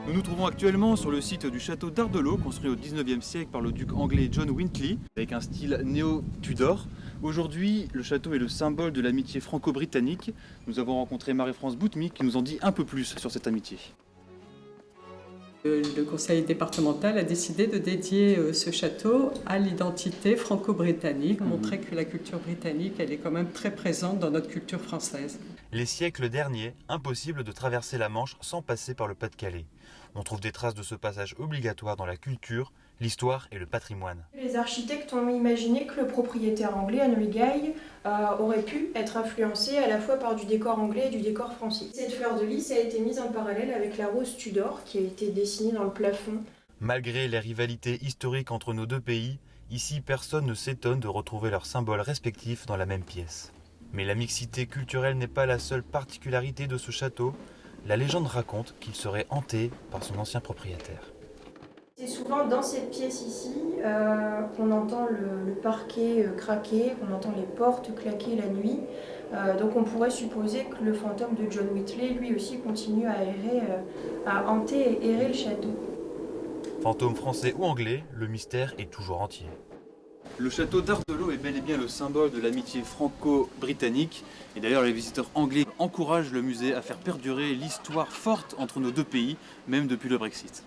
Nous nous trouvons actuellement sur le site du château d'Ardelot, construit au 19e siècle par le duc anglais John Wintley, avec un style néo-Tudor. Aujourd'hui, le château est le symbole de l'amitié franco-britannique. Nous avons rencontré Marie-France Boutmy qui nous en dit un peu plus sur cette amitié. Le conseil départemental a décidé de dédier ce château à l'identité franco-britannique, montrer que la culture britannique, elle est quand même très présente dans notre culture française. Les siècles derniers, impossible de traverser la Manche sans passer par le Pas-de-Calais. On trouve des traces de ce passage obligatoire dans la culture, l'histoire et le patrimoine. Les architectes ont imaginé que le propriétaire anglais, Henry Guy, aurait pu être influencé à la fois par du décor anglais et du décor français. Cette fleur de lys a été mise en parallèle avec la rose Tudor qui a été dessinée dans le plafond. Malgré les rivalités historiques entre nos deux pays, ici personne ne s'étonne de retrouver leurs symboles respectifs dans la même pièce. Mais la mixité culturelle n'est pas la seule particularité de ce château. La légende raconte qu'il serait hanté par son ancien propriétaire. C'est souvent dans cette pièce ici qu'on entend le parquet craquer, qu'on entend les portes claquer la nuit. Donc on pourrait supposer que le fantôme de John Whitley, lui aussi, continue à errer, à hanter et errer le château. Fantôme français ou anglais, le mystère est toujours entier. Le château d'Ardelot est bel et bien le symbole de l'amitié franco-britannique. Et d'ailleurs, les visiteurs anglais encouragent le musée à faire perdurer l'histoire forte entre nos deux pays, même depuis le Brexit.